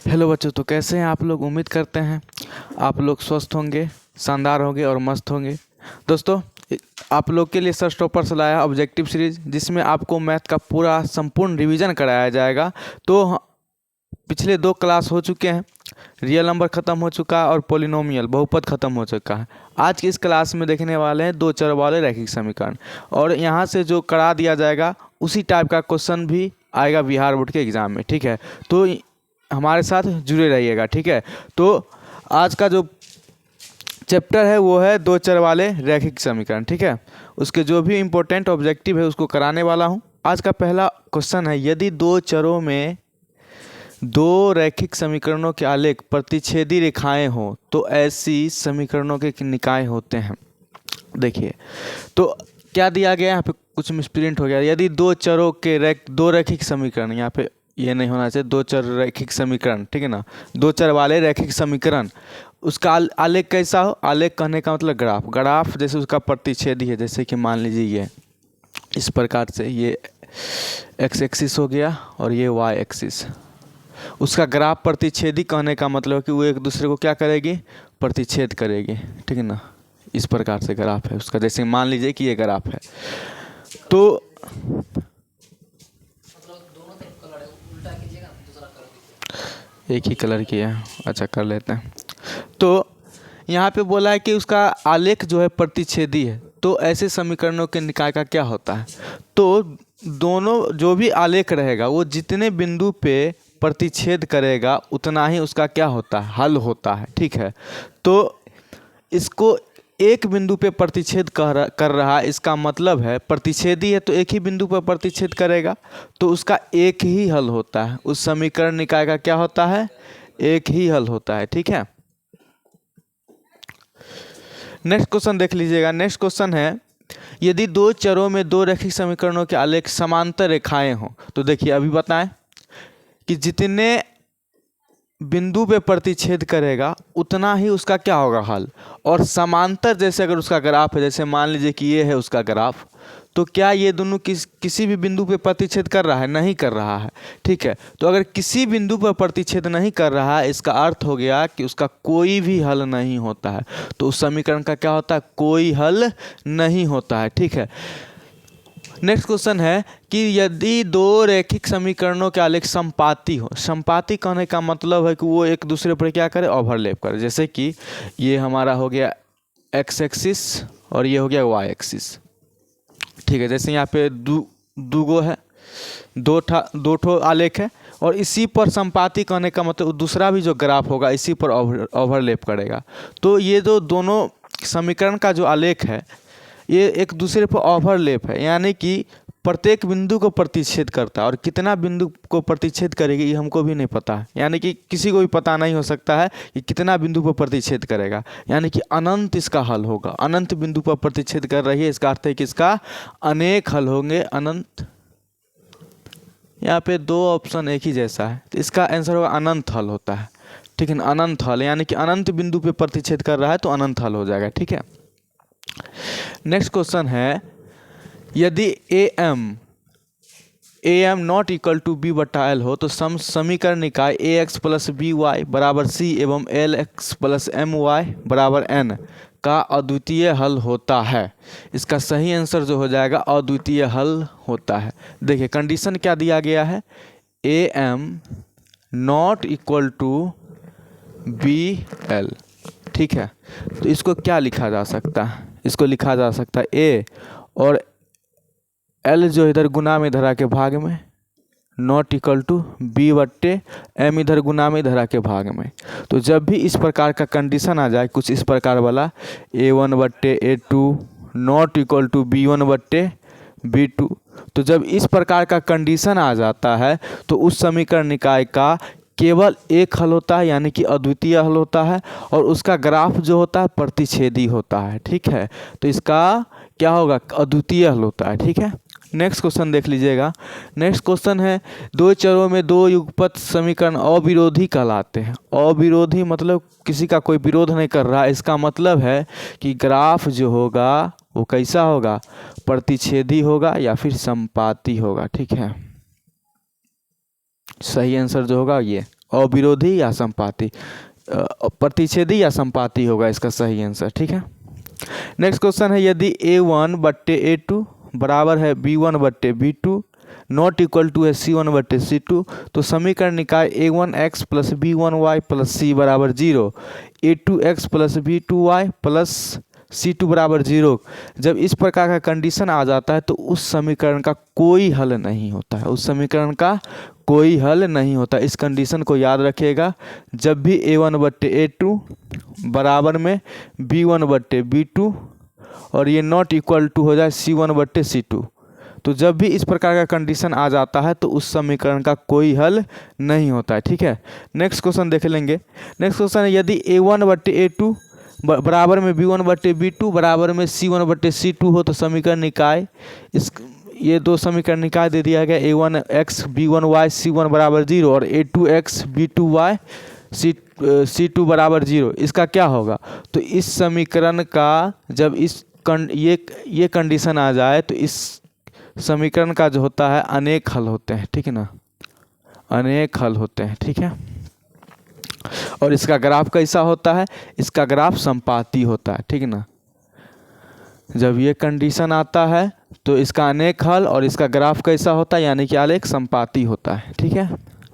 Hello बच्चों, तो कैसे हैं आप लोग। उम्मीद करते हैं आप लोग स्वस्थ होंगे, शानदार होंगे और मस्त होंगे। दोस्तों, आप लोग के लिए सर स्टॉपर से लाया ऑब्जेक्टिव सीरीज, जिसमें आपको मैथ का पूरा संपूर्ण रिवीजन कराया जाएगा। तो पिछले 2 क्लास हो चुके हैं, रियल नंबर ख़त्म हो चुका है और पोलिनोमियल बहुपद ख़त्म हो चुका है। आज की इस क्लास में देखने वाले हैं 2 चर वाले रैखिक समीकरण, और यहाँ से जो करा दिया जाएगा उसी टाइप का क्वेश्चन भी आएगा बिहार बोर्ड के एग्ज़ाम में। ठीक है, तो हमारे साथ जुड़े रहिएगा। ठीक है, तो आज का जो चैप्टर है वो है 2 चर वाले रैखिक समीकरण। ठीक है, उसके जो भी इम्पोर्टेंट ऑब्जेक्टिव है उसको कराने वाला हूँ। आज का पहला क्वेश्चन है, यदि 2 चरों में 2 रैखिक समीकरणों के आलेख प्रतिच्छेदी रेखाएं हो तो ऐसी समीकरणों के निकाय होते हैं। देखिए, तो क्या दिया गया, यहाँ पे कुछ मिसप्रिंट हो गया। यदि 2 चरों के 2 रैखिक समीकरण, यहाँ पे ये नहीं होना चाहिए, 2 चर रैखिक समीकरण, ठीक है ना, 2 चर वाले रैखिक समीकरण, उसका आलेख कैसा हो। आलेख कहने का मतलब ग्राफ जैसे उसका प्रतिच्छेदी है। जैसे कि मान लीजिए ये इस प्रकार से, ये एक्स एक्सिस हो गया और ये वाई एक्सिस। उसका ग्राफ प्रतिच्छेदी कहने का मतलब है कि वो एक दूसरे को क्या करेगी, प्रतिच्छेद करेगी। ठीक है ना, इस प्रकार से ग्राफ है उसका। जैसे मान लीजिए कि ये ग्राफ है, तो एक ही कलर किया है, अच्छा कर लेते हैं। तो यहाँ पे बोला है कि उसका आलेख जो है प्रतिच्छेदी है, तो ऐसे समीकरणों के निकाय का क्या होता है। तो दोनों जो भी आलेख रहेगा वो जितने बिंदु पे प्रतिच्छेद करेगा उतना ही उसका क्या होता है, हल होता है। ठीक है, तो इसको एक बिंदु पे प्रतिच्छेद कर रहा है, इसका मतलब है प्रतिच्छेदी है तो एक ही बिंदु पर प्रतिच्छेद करेगा, तो उसका एक ही हल होता है। उस समीकरण निकाय का क्या होता है, एक ही हल होता है। ठीक है, नेक्स्ट क्वेश्चन देख लीजिएगा। नेक्स्ट क्वेश्चन है, यदि 2 चरों में 2 रैखिक समीकरणों के आलेख समांतर रेखाएं हों। तो देखिए, अभी बताएं कि जितने बिंदु पे प्रतिच्छेद करेगा उतना ही उसका क्या होगा, हल। और समांतर जैसे अगर उसका ग्राफ है, जैसे मान लीजिए कि ये है उसका ग्राफ, तो क्या ये दोनों किसी भी बिंदु पे प्रतिच्छेद कर रहा है, नहीं कर रहा है। ठीक है, तो अगर किसी बिंदु पर प्रतिच्छेद नहीं कर रहा है, इसका अर्थ हो गया कि उसका कोई भी हल नहीं होता है। तो उस समीकरण का क्या होता है, कोई हल नहीं होता है। ठीक है, नेक्स्ट क्वेश्चन है कि यदि 2 रैखिक समीकरणों के आलेख संपाती हो। संपाती कहने का मतलब है कि वो एक दूसरे पर क्या करे, ओवरलैप करे। जैसे कि ये हमारा हो गया एक्स एक्सिस और ये हो गया वाई एक्सिस। ठीक है, जैसे यहाँ पे दूगो है, दो ठो आलेख है, और इसी पर संपाती कहने का मतलब दूसरा भी जो ग्राफ होगा इसी पर ओवरलैप करेगा। तो ये जो दोनों समीकरण का जो आलेख है ये एक दूसरे पर ओवरलैप है, यानी कि प्रत्येक बिंदु को प्रतिच्छेद करता है। और कितना बिंदु को प्रतिच्छेद करेगी ये हमको भी नहीं पता है, यानी कि किसी को भी पता नहीं हो सकता है कि कितना बिंदु पर प्रतिच्छेद करेगा। यानी कि अनंत इसका हल होगा। अनंत बिंदु पर प्रतिच्छेद कर रही है, इसका अर्थ है कि इसका अनेक हल होंगे, अनंत। यहाँ पे 2 ऑप्शन एक ही जैसा है, तो इसका आंसर होगा अनंत हल होता है। ठीक है ना, अनंत हल, यानी कि अनंत बिंदु पे प्रतिच्छेद कर रहा है तो अनंत हल हो जाएगा। ठीक है, नेक्स्ट क्वेश्चन है, यदि a m not equal to b बटा एल हो तो समीकरण निकाय a x plus b y बराबर सी एवं l x plus m y बराबर एन का अद्वितीय हल होता है। इसका सही आंसर जो हो जाएगा अद्वितीय हल होता है। देखिए, कंडीशन क्या दिया गया है, a m not equal to b l. ठीक है, तो इसको क्या लिखा जा सकता है, इसको लिखा जा सकता है ए और एल जो इधर गुना में धरा के भाग में, नॉट इक्वल टू बी बट्टे एम इधर गुना में धरा के भाग में। तो जब भी इस प्रकार का कंडीशन आ जाए, कुछ इस प्रकार वाला, A1 बट्टे A2 not equal to B1 बट्टे B2, तो जब इस प्रकार का कंडीशन आ जाता है तो उस समीकरण निकाय का केवल एक हल होता है, यानी कि अद्वितीय हल होता है, और उसका ग्राफ जो होता है प्रतिच्छेदी होता है। ठीक है, तो इसका क्या होगा, अद्वितीय हल होता है। ठीक है, नेक्स्ट क्वेश्चन देख लीजिएगा। नेक्स्ट क्वेश्चन है, 2 चरों में 2 युगपत समीकरण अविरोधी कहलाते हैं। अविरोधी मतलब किसी का कोई विरोध नहीं कर रहा है। इसका मतलब है कि ग्राफ जो होगा वो कैसा होगा, प्रतिच्छेदी होगा या फिर संपाती होगा। ठीक है, सही आंसर जो होगा ये अविरोधी या संपाती, प्रतिच्छेदी या संपाती होगा इसका सही आंसर। ठीक है, नेक्स्ट क्वेश्चन है यदि A1/A2 बराबर है B1/B2 नॉट इक्वल टू है C1/C2 तो समीकरण निकाय A1x plus B1y plus C बराबर 0, A2x plus B2y plus C2 बराबर 0। जब इस प्रकार का कंडीशन आ जाता है तो उस समीकरण का कोई हल नहीं होता है, उस समीकरण का कोई हल नहीं होता। इस कंडीशन को याद रखिएगा, जब भी A1/A2 बराबर में B1/B2 और ये नॉट इक्वल टू हो जाए C1/C2, तो जब भी इस प्रकार का कंडीशन आ जाता है तो उस समीकरण का कोई हल नहीं होता है। ठीक है, नेक्स्ट क्वेश्चन देख लेंगे। नेक्स्ट क्वेश्चन है यदि A1/A2 बराबर में B1/B2 बराबर में C1/C2 हो तो समीकरण निकाय, इस ये दो समीकरण निकाय दे दिया गया A1x B1y C1 बराबर 0 और A2x B2y C2 बराबर 0, इसका क्या होगा? तो इस समीकरण का जब ये कंडीशन आ जाए तो इस समीकरण का जो होता है अनेक हल होते हैं। ठीक है ना, अनेक हल होते हैं। ठीक है, और इसका ग्राफ कैसा होता है? इसका ग्राफ संपाती होता है। ठीक है ना, जब ये कंडीशन आता है तो इसका अनेक हल और इसका ग्राफ कैसा होता है, यानी कि आलेख संपाती होता है। ठीक है,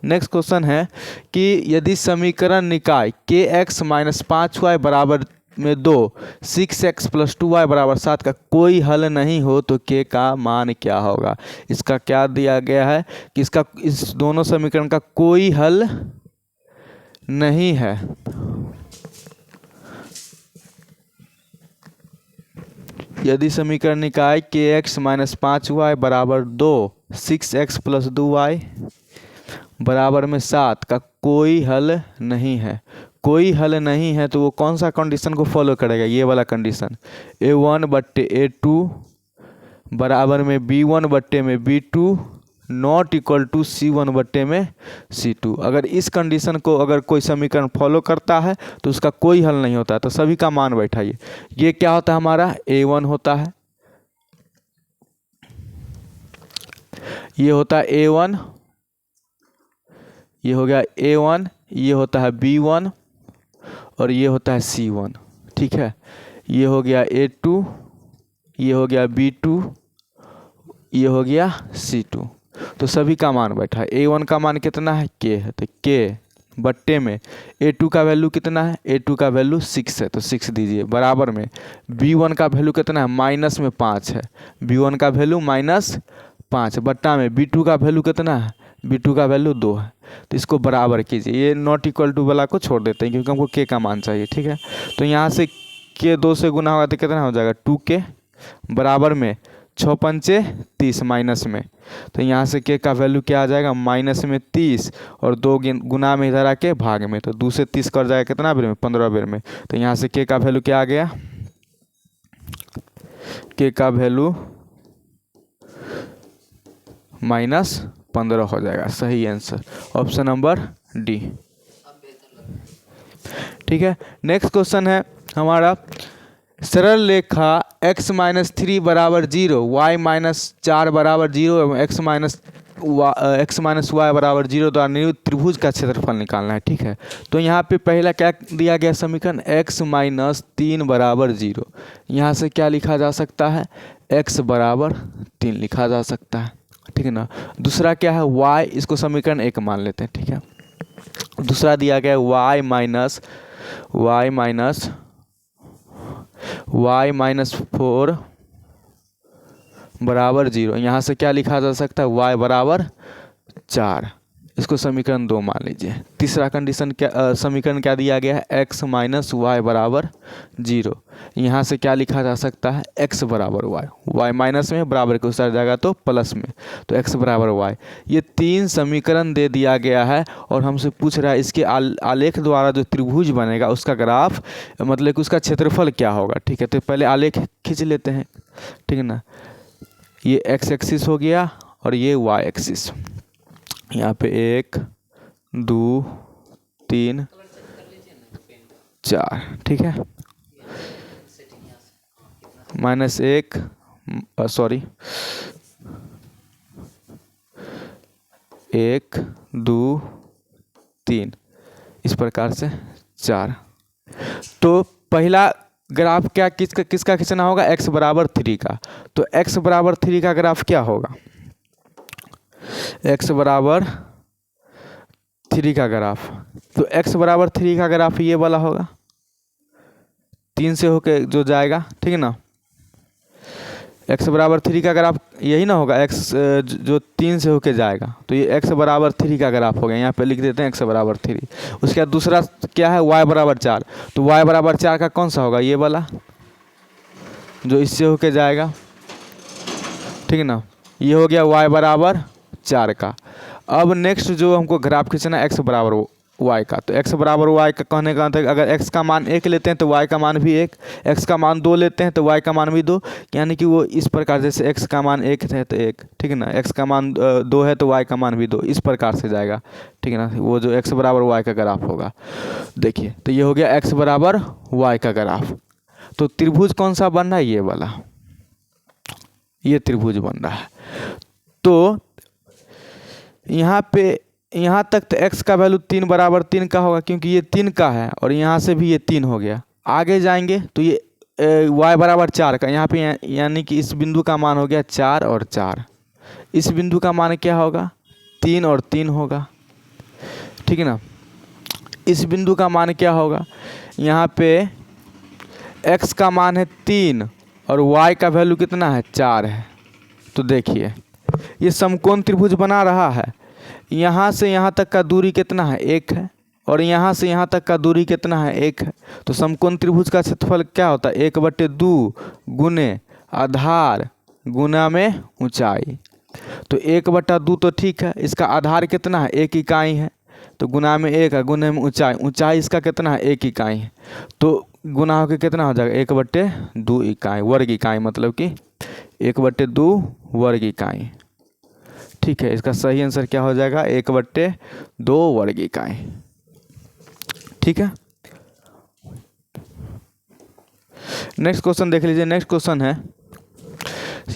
नेक्स्ट क्वेश्चन है कि यदि समीकरण निकाय kx माइनस 5y बराबर में 2 6x प्लस 2y बराबर 7 का कोई हल नहीं हो तो k का मान क्या होगा? इसका क्या दिया गया है कि इस दोनों समीकरण का कोई हल नहीं है। यदि समीकरण निकाय kx माइनस 5y बराबर 2 6x प्लस 2y बराबर में 7 का कोई हल नहीं है, कोई हल नहीं है तो वो कौन सा कंडीशन को फॉलो करेगा? ये वाला कंडीशन, A1/A2 बराबर में B1/B2 not equal to C1/C2। अगर इस कंडीशन को अगर कोई समीकरण फॉलो करता है तो उसका कोई हल नहीं होता है। तो सभी का मान बैठाइए। ये क्या होता है? हमारा A1 होता है, ये होता है A1, ये हो गया A1, ये होता है B1 और ये होता है C1। ठीक है, ये हो गया A2, ये हो गया B2, ये हो गया C2। तो सभी का मान बैठा है। A1 का मान कितना है? K है, तो K बट्टे में A2 का वैल्यू कितना है? A2 का वैल्यू 6 है, तो 6 दीजिए बराबर में B1 का वैल्यू कितना है? माइनस में 5 है, B1 का वैल्यू -5 बट्टा में B2 का वैल्यू कितना है? B2 का वैल्यू 2 है। तो इसको बराबर कीजिए, ये नॉट इक्वल टू वाला को छोड़ देते हैं क्योंकि हमको K का मान चाहिए। ठीक है, तो यहाँ से K 2 से गुना होगा तो कितना हो जाएगा? 2K बराबर में 6 पंचे 30 माइनस में, तो यहाँ से K का वैल्यू क्या आ जाएगा? माइनस में 30 और 2 गुना में इधर आके भाग में, तो 2 से 30 कर जाएगा कितना बेर में? 15 बेर में। तो यहाँ से K का वैल्यू क्या आ गया? K का वैल्यू -15 हो जाएगा। सही आंसर ऑप्शन नंबर डी। ठीक है, नेक्स्ट क्वेश्चन है हमारा सरल रेखा x माइनस 3 बराबर 0 y माइनस 4 बराबर 0 एवं x माइनस y बराबर 0 द्वारा निर्मित त्रिभुज का क्षेत्रफल निकालना है। ठीक है, तो यहाँ पे पहला क्या दिया गया समीकरण? x माइनस 3 बराबर 0। यहाँ से क्या लिखा जा सकता है? x बराबर 3 लिखा जा सकता है। ठीक है ना, दूसरा क्या है? y, इसको समीकरण 1 मान लेते हैं। ठीक है, दूसरा दिया गया है y माइनस 4 बराबर 0। यहाँ से क्या लिखा जा सकता है? y बराबर 4, इसको समीकरण 2 मान लीजिए। तीसरा कंडीशन क्या समीकरण क्या दिया गया है? x माइनस वाई बराबर 0। यहाँ से क्या लिखा जा सकता है? x बराबर y माइनस में बराबर के उस जाएगा तो प्लस में, तो x बराबर y। ये 3 समीकरण दे दिया गया है और हमसे पूछ रहा है इसके आलेख द्वारा जो त्रिभुज बनेगा उसका ग्राफ, मतलब कि उसका क्षेत्रफल क्या होगा। ठीक है, तो पहले आलेख खींच लेते हैं। ठीक है ना, ये x एक्सिस हो गया और ये y एक्सिस। यहाँ पे 1 2 3 4। ठीक है, -1 सॉरी 1 2 3, इस प्रकार से 4। तो पहला ग्राफ क्या किसका खींचना होगा, x बराबर 3 का। तो x बराबर 3 का ग्राफ क्या होगा, x बराबर 3 का ग्राफ। तो x बराबर 3 का ग्राफ ये वाला होगा, 3 से होके जो जाएगा, ठीक है ना। x बराबर 3 का ग्राफ यही ना होगा, x जो 3 से होके जाएगा, तो ये x बराबर 3 का ग्राफ हो गया। यहाँ पे लिख देते हैं x बराबर 3। उसके बाद दूसरा क्या है, y बराबर 4। तो y बराबर 4 का कौन सा होगा, ये वाला जो इससे होके जाएगा, ठीक है ना। ये हो गया y बराबर 4 का। अब नेक्स्ट जो हमको ग्राफ खींचना है x बराबर y का। तो x बराबर y का कहने का मतलब अगर x का मान 1 लेते हैं तो y का मान भी 1, x का मान 2 लेते हैं तो y का मान भी 2, यानी कि वो इस प्रकार, जैसे x का मान 1 है तो 1, ठीक है ना, x का मान 2 है तो y का मान भी 2, इस प्रकार से जाएगा, ठीक है ना। वो जो x बराबर y का ग्राफ होगा, देखिए तो ये हो गया x बराबर y का ग्राफ। तो त्रिभुज कौन सा बन रहा है, ये वाला, ये त्रिभुज बन रहा है। तो यहाँ पे यहाँ तक तो x का वैल्यू 3 बराबर 3 का होगा, क्योंकि ये 3 का है और यहाँ से भी ये 3 हो गया। आगे जाएंगे तो ये y बराबर 4 का, यहाँ पे यानी कि इस बिंदु का मान हो गया 4 और 4। इस बिंदु का मान क्या होगा, 3 और 3 होगा, ठीक है ना। इस बिंदु का मान क्या होगा, यहाँ पे x का मान है 3 और y का वैल्यू कितना है, 4 है। तो देखिए ये समकोण त्रिभुज बना रहा है। यहाँ से यहाँ तक का दूरी कितना है, 1 है, और यहाँ से यहाँ तक का दूरी कितना है, 1 है। तो समकोण त्रिभुज का क्षेत्रफल क्या होता है, 1/2 गुने आधार गुना में ऊंचाई। तो 1/2 तो ठीक है, इसका आधार कितना है, 1 इकाई है, तो गुना में 1 है, गुने में ऊंचाई, ऊंचाई इसका कितना है, 1 इकाई है। तो गुना होकर कितना हो जाएगा, 1/2 इकाई, वर्ग इकाई, मतलब कि 1/2 वर्ग इकाई, ठीक है। इसका सही आंसर क्या हो जाएगा, 1/2 वर्ग इकाई, ठीक है। नेक्स्ट क्वेश्चन देख लीजिए। नेक्स्ट क्वेश्चन है,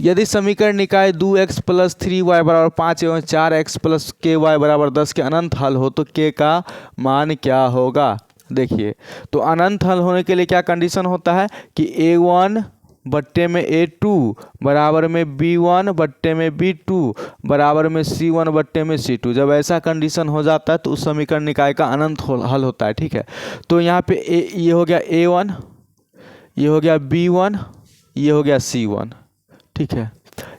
यदि समीकरण निकाय 2x + 3y बराबर 5 एवं 4x + ky बराबर 10 के अनंत हल हो तो k का मान क्या होगा। देखिए तो अनंत हल होने के लिए क्या कंडीशन होता है कि a1 बट्टे में a2 बराबर में b1 बट्टे में b2 बराबर में c1 बट्टे में c2। जब ऐसा कंडीशन हो जाता है तो उस समीकरण निकाय का अनंत हल होता है, ठीक है। तो यहाँ पे ये हो गया a1, ये हो गया b1, ये हो गया c1, ठीक है।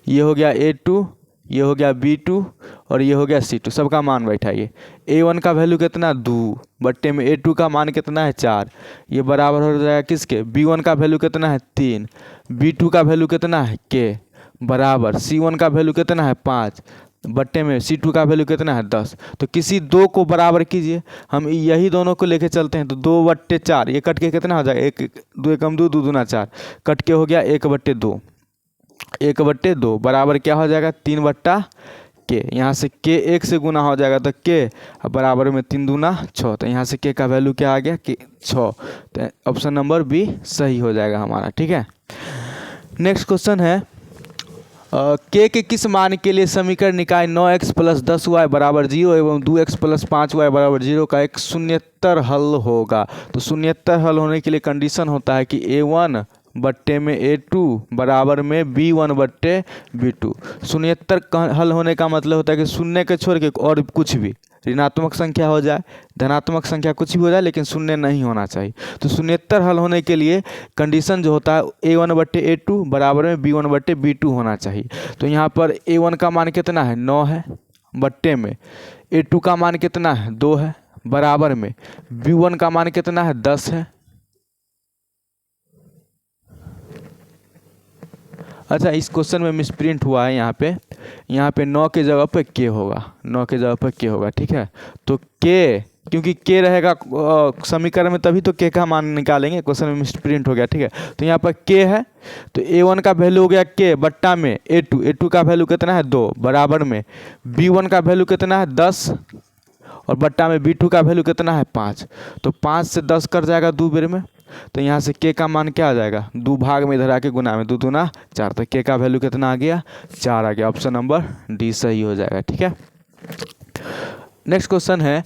ये हो गया a2, ये हो गया b2 और ये हो गया c2, सबका मान बैठाइए। a1 का वैल्यू कितना, 2 बट्टे में a2 का मान कितना है, 4, ये बराबर हो जाएगा किसके, b1 का वैल्यू कितना है, 3, b2 का वैल्यू कितना है, k, बराबर c1 का वैल्यू कितना है, 5 बट्टे में c2 का वैल्यू कितना है, 10। तो किसी दो को बराबर कीजिए, हम यही दोनों को लेके चलते हैं। तो 2/4, ये कट के कितना हो जाएगा, 1 2 एकम 2 2 दूना 4, कट के हो गया 1/2, 1/2 बराबर क्या हो जाएगा, 3/k। यहाँ से k 1 से गुना हो जाएगा तो k बराबर में 3 दूना 6। तो यहाँ से k का वैल्यू क्या आ गया, 6। तो ऑप्शन नंबर बी सही हो जाएगा हमारा, ठीक है। नेक्स्ट क्वेश्चन है, k के किस मान के लिए समीकरण निकाय 9x + 10y बराबर 0 एवं 2x + 5y बराबर 0 का एक शून्येतर हल होगा। तो शून्येतर हल होने के लिए कंडीशन होता है कि a1 बट्टे में a2 बराबर में b1 बट्टे b2। शून्येतर हल होने का मतलब होता है कि शून्य के छोड़ के और कुछ भी, ऋणात्मक संख्या हो जाए, धनात्मक संख्या, कुछ भी हो जाए, लेकिन शून्य नहीं होना चाहिए। तो शून्येतर हल होने के लिए कंडीशन जो होता है a1 बट्टे a2 बराबर में b1 बट्टे b2 होना चाहिए। तो यहाँ पर a1 का मान कितना है, 9 है, बट्टे में a2 का मान कितना है, 2 है, बराबर में b1 का मान कितना है, 10 है। अच्छा, इस क्वेश्चन में मिसप्रिंट हुआ है, यहाँ पे 9 के जगह पे k होगा, 9 के जगह पे k होगा, ठीक है। तो k, क्योंकि k रहेगा समीकरण में तभी तो k का मान निकालेंगे, क्वेश्चन में मिसप्रिंट हो गया, ठीक है। तो यहाँ पर k है, तो a1 का वैल्यू हो गया k बट्टा में a2 का वैल्यू कितना है, 2, बराबर में b1 का वैल्यू कितना है, 10 और बट्टा में b2 का वैल्यू कितना है, 5। तो 5 से 10 कर जाएगा 2 बेर में, तो यहाँ से k का मान क्या आ जाएगा, 2 भाग में इधर आके गुना में 2 दूना 4। तो k का वैल्यू कितना आ गया, 4 आ गया। ऑप्शन नंबर डी सही हो जाएगा, ठीक है। नेक्स्ट क्वेश्चन है,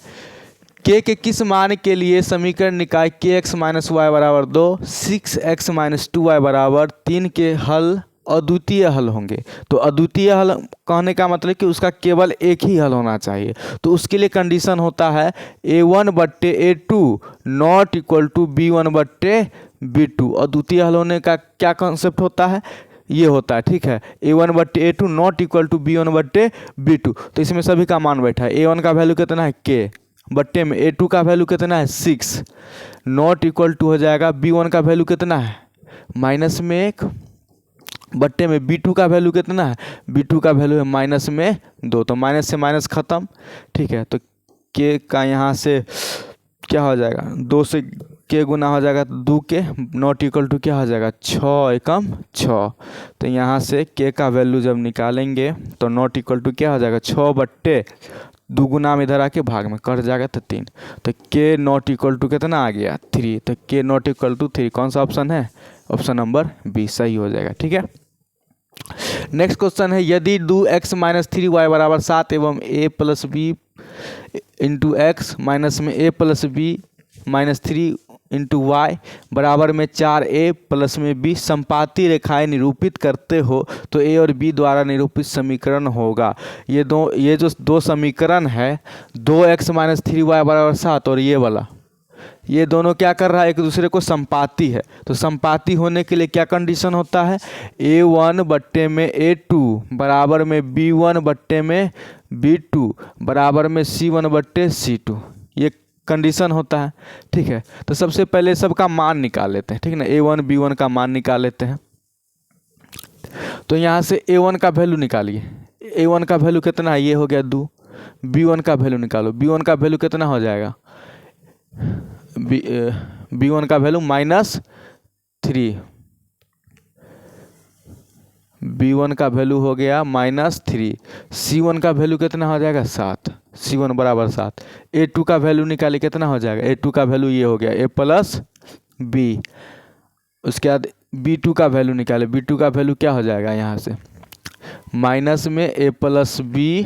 के किस मान के लिए समीकरण निकाय के एक्स माइनस वाई बराबर 2, 6x माइनस 2y बराबर 3 के हल अद्वितीय हल होंगे। तो अद्वितीय हल कहने का मतलब कि उसका केवल एक ही हल होना चाहिए। तो उसके लिए कंडीशन होता है a1/a2 not equal to b1/b2। अद्वितीय हल होने का क्या कॉन्सेप्ट होता है, ये होता है, ठीक है। a1/a2 not equal to b1/b2। तो इसमें सभी का मान बैठा है। a1 का वैल्यू कितना है k बट्टे में a2 का वैल्यू कितना है 6 नॉट इक्वल टू हो जाएगा b1 का वैल्यू कितना है माइनस में 1 बट्टे में b2 का वैल्यू कितना है, b2 का वैल्यू है माइनस में 2। तो माइनस से माइनस खत्म, ठीक है। तो k का यहाँ से क्या हो जाएगा, 2 से k गुना हो जाएगा तो 2 के नॉट इक्वल टू क्या हो जाएगा 6 एकम 6। तो यहाँ से k का वैल्यू जब निकालेंगे तो नॉट इक्वल टू क्या हो जाएगा 6 बट्टे 2 गुना में इधर आके भाग में कट जाएगा तो 3। तो k नॉट इक्वल टू कितना आ गया 3। तो k नॉट इक्वल टू 3 कौन सा ऑप्शन है, ऑप्शन नंबर बी सही हो जाएगा, ठीक है। नेक्स्ट क्वेश्चन है यदि 2x माइनस 3y बराबर 7 एवं a plus b into x minus में a plus b minus 3 into y बराबर में 4a प्लस में b संपाती रेखाएं निरूपित करते हो तो a और b द्वारा निरूपित समीकरण होगा। ये जो दो समीकरण है 2x माइनस 3y बराबर 7 और ये वाला, ये दोनों क्या कर रहा है, एक दूसरे को संपाती है। तो संपाती होने के लिए क्या कंडीशन होता है, a1 बट्टे में a2 बराबर में b1 बट्टे में b2 बराबर में c1 बट्टे c2, ये कंडीशन होता है, ठीक है। तो सबसे पहले सबका मान निकाल लेते हैं, ठीक है ना। a1 b1 का मान निकाल लेते हैं। तो यहाँ से a1 का वैल्यू निकालिए। a1 का वैल्यू कितना है, ये हो गया 2। b1 का वैल्यू निकालो। b1 का वैल्यू कितना हो जाएगा, b1 का वैल्यू -3। b1 का वैल्यू हो गया -3। c1 का वैल्यू कितना हो जाएगा 7, c1 बराबर 7। a2 का वैल्यू निकाले कितना हो जाएगा, a2 का वैल्यू ये हो गया a प्लस b। उसके बाद b2 का वैल्यू निकाले। b2 का वैल्यू क्या हो जाएगा, यहाँ से माइनस में a प्लस b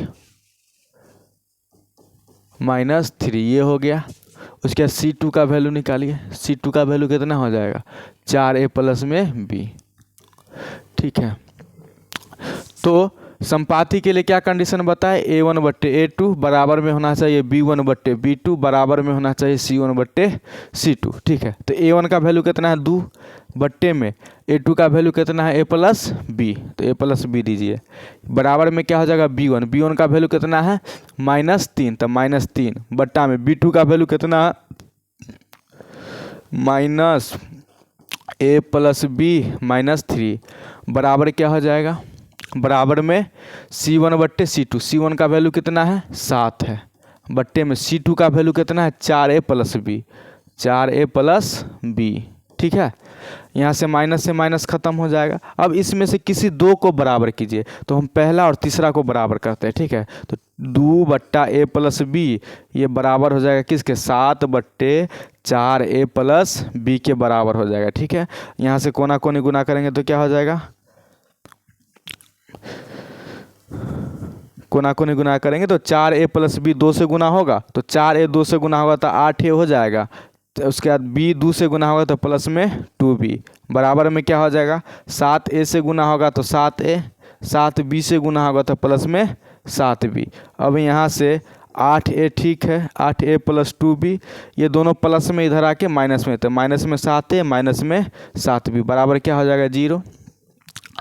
-3 ये हो गया। उसके बाद c2 का वैल्यू निकालिए। c2 का वैल्यू कितना हो जाएगा 4a प्लस में b, ठीक है। तो संपाती के लिए क्या कंडीशन बताए, a1 बट्टे a2 बराबर में होना चाहिए b1 बट्टे b2 बराबर में होना चाहिए c1 बट्टे c2, ठीक है। तो a1 का वैल्यू कितना है 2 बट्टे में a2 का वैल्यू कितना है a प्लस b, तो a प्लस b दीजिए बराबर में क्या हो जाएगा b1। b1 का वैल्यू कितना है -3, तो -3 बट्टा में b2 का वैल्यू कितना है माइनस a प्लस b -3 बराबर क्या हो जाएगा, बराबर में c1 बट्टे c2। c1 का वैल्यू कितना है 7 है बट्टे में c2 का वैल्यू कितना है 4a plus b, 4a plus b, ठीक है। यहाँ से माइनस ख़त्म हो जाएगा। अब इसमें से किसी दो को बराबर कीजिए। तो हम पहला और तीसरा को बराबर करते हैं, ठीक है। तो 2 बट्टा a प्लस b ये बराबर हो जाएगा किसके 7 बट्टे 4a प्लस b के बराबर हो जाएगा, ठीक है। यहाँ से कोना कोनी गुना करेंगे तो क्या हो जाएगा, कोना कोनी गुना करेंगे तो 4a प्लस b 2 से गुना होगा तो 4a 2 से गुना होगा तो 8a हो जाएगा। तो उसके बाद b 2 से गुना होगा तो प्लस में 2b बराबर में क्या हो जाएगा 7a से गुना होगा तो 7a, 7b से गुना होगा तो प्लस में 7b। अब यहाँ से 8a ठीक है, 8a प्लस 2b ये दोनों प्लस में इधर आके माइनस में, तो माइनस में 7a माइनस में 7b बराबर क्या हो जाएगा 0।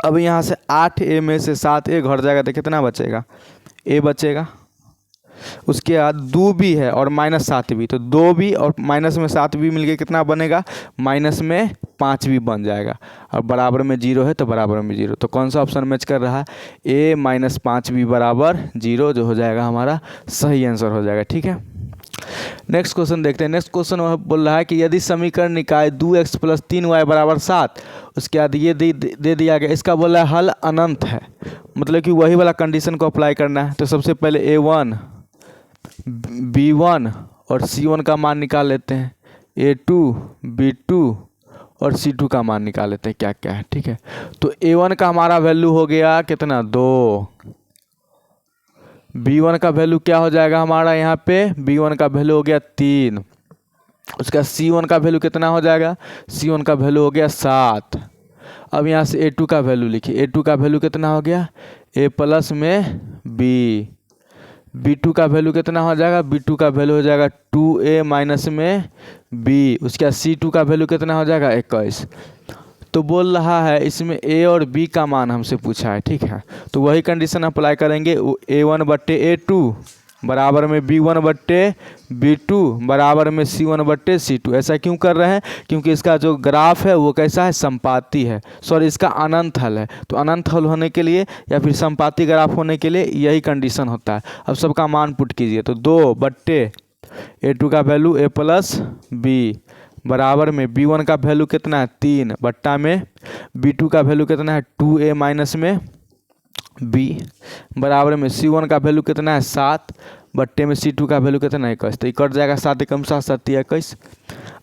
अब यहाँ से 8a में से 7a घट जाएगा तो कितना बचेगा a बचेगा। उसके बाद 2b है और -7b, तो 2b और माइनस में 7b मिलके कितना बनेगा माइनस में 5b बन जाएगा और बराबर में 0 है तो बराबर में 0। तो कौन सा ऑप्शन मैच कर रहा है a -5b बराबर 0 जो हो जाएगा हमारा सही आंसर हो जाएगा, ठीक है। नेक्स्ट क्वेश्चन देखते हैं। नेक्स्ट क्वेश्चन बोल रहा है कि यदि समीकरण निकाय 2x प्लस 3y बराबर 7, उसके बाद ये दे दिया गया, इसका बोल रहा है हल अनंत है, मतलब कि वही वाला कंडीशन को अप्लाई करना है। तो सबसे पहले a1 b1 और c1 का मान निकाल लेते हैं, a2 b2 और c2 का मान निकाल लेते हैं क्या क्या है, ठीक है। तो a1 का हमारा वैल्यू हो गया कितना 2, b1 का वैल्यू क्या हो जाएगा हमारा यहाँ पे, b1 का वैल्यू हो गया 3। उसका c1 का वैल्यू कितना हो जाएगा, c1 का वैल्यू हो गया 7। अब यहाँ से a2 का वैल्यू लिखिए, a2 का वैल्यू कितना हो गया, a प्लस में b। b2 का वैल्यू कितना हो जाएगा, b2 का वैल्यू हो जाएगा 2a माइनस में b। उसके बाद c2 का वैल्यू कितना हो जाएगा 21। तो बोल रहा है इसमें a और b का मान हमसे पूछा है, ठीक है। तो वही कंडीशन अप्लाई करेंगे, a1 बट्टे a2 बराबर में b1 बट्टे b2 बराबर में c1 बट्टे c2। ऐसा क्यों कर रहे हैं, क्योंकि इसका जो ग्राफ है वो कैसा है, समपाती है, सॉरी इसका अनंत हल है। तो अनंत हल होने के लिए या फिर समपाती ग्राफ होने के लिए यही कंडीशन होता है। अब सबका मान पुट कीजिए, तो 2 बट्टे a2 का वैल्यू a प्लस b बराबर में b1 का वैल्यू कितना है 3 बट्टा में b2 का वैल्यू कितना है 2a माइनस में b बराबर में c1 का वैल्यू कितना है 7 बट्टे में c2 का वैल्यू कितना है 21। तो ये कट जाएगा 7 एकम 7 7 21।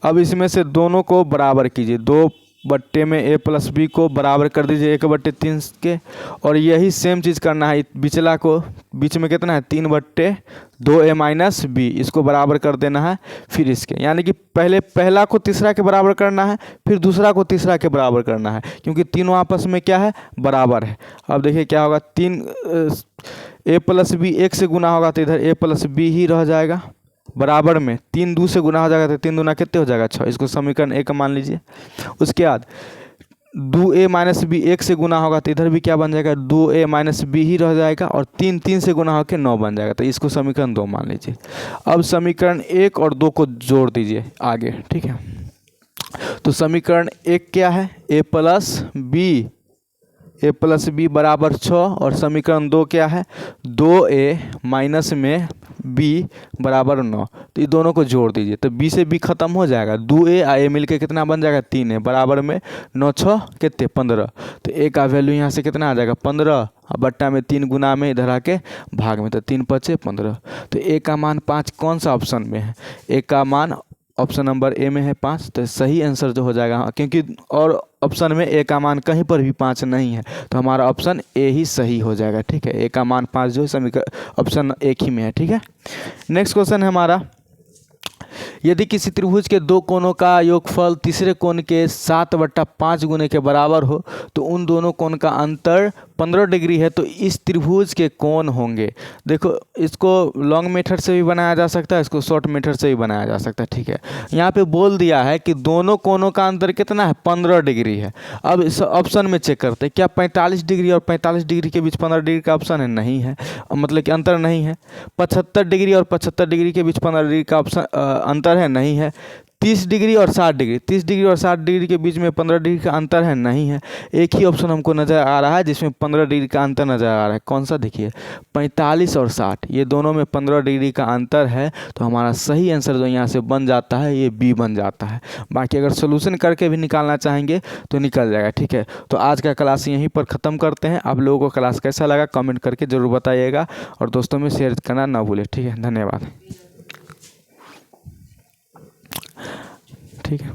अब इसमें से दोनों को बराबर कीजिए, 2 बट्टे में a प्लस b को बराबर कर दीजिए 1 बट्टे 3 के, और यही सेम चीज़ करना है बिचला को, बीच में कितना है 3 बट्टे 2a माइनस b, इसको बराबर कर देना है फिर इसके, यानी कि पहले पहला को तीसरा के बराबर करना है, फिर दूसरा को तीसरा के बराबर करना है, क्योंकि तीनों आपस में क्या है, बराबर है। अब देखिए क्या होगा, 3 a प्लस b 1 से गुना होगा तो इधर a प्लस b ही रह जाएगा, बराबर में 3 2 से गुना हो जाएगा तो 3 दूना कितने हो जाएगा 6। इसको समीकरण 1 मान लीजिए। उसके बाद 2a माइनस बी 1 से गुना होगा तो इधर भी क्या बन जाएगा, 2a माइनस बी ही रह जाएगा, और 3 3 से गुना होकर 9 बन जाएगा। तो इसको समीकरण 2 मान लीजिए। अब समीकरण 1 और 2 को जोड़ दीजिए आगे, ठीक है। तो समीकरण 1 क्या है, a प्लस बी बराबर 6, और समीकरण 2 क्या है, 2a माइनस में b बराबर 9। तो ये दोनों को जोड़ दीजिए, तो b से b खत्म हो जाएगा, 2a और a मिलके कितना बन जाएगा 3a बराबर में 9 6 कितने 15। तो a का वैल्यू यहाँ से कितना आ जाएगा 15, बट्टा में 3 गुना में इधर आके भाग में, तो 3 5 15। तो a का मान 5 कौन सा ऑप्शन में है, a का मान ऑप्शन नंबर ए में है 5। तो सही आंसर जो हो जाएगा, क्योंकि और ऑप्शन में ए का मान कहीं पर भी 5 नहीं है, तो हमारा ऑप्शन ए ही सही हो जाएगा, ठीक है। ए का मान 5 जो है समीकरण ऑप्शन एक ही में है, ठीक है। नेक्स्ट क्वेश्चन है हमारा, यदि किसी त्रिभुज के दो कोनों का योगफल तीसरे कोण के 7/5 गुने के बराबर हो तो उन दोनों कोण का अंतर 15 डिग्री है, तो इस त्रिभुज के कोण होंगे। देखो इसको लॉन्ग मेथड से भी बनाया जा सकता है, इसको शॉर्ट मेथड से भी बनाया जा सकता है, ठीक है। यहाँ पे बोल दिया है कि दोनों कोणों का अंतर कितना है 15 डिग्री है। अब इस ऑप्शन में चेक करते हैं, क्या 45 डिग्री और 45 डिग्री के बीच 15 डिग्री का ऑप्शन है, नहीं है, मतलब कि अंतर नहीं है। 75 डिग्री और 75 डिग्री के बीच 15 डिग्री का ऑप्शन अंतर है, नहीं है। 30 डिग्री और 60 डिग्री, 30 डिग्री और 60 डिग्री के बीच में 15 डिग्री का अंतर है, नहीं है। एक ही ऑप्शन हमको नज़र आ रहा है जिसमें 15 डिग्री का अंतर नज़र आ रहा है, कौन सा, देखिए 45 और 60, ये दोनों में 15 डिग्री का अंतर है। तो हमारा सही आंसर जो यहाँ से बन जाता है ये बी बन जाता है। बाकी अगर सोल्यूशन करके भी निकालना चाहेंगे तो निकल जाएगा, ठीक है। तो आज का क्लास यहीं पर ख़त्म करते हैं। आप लोगों को क्लास कैसा लगा कमेंट करके ज़रूर बताइएगा, और दोस्तों में शेयर करना ना भूलें, ठीक है। धन्यवाद, ठीक है।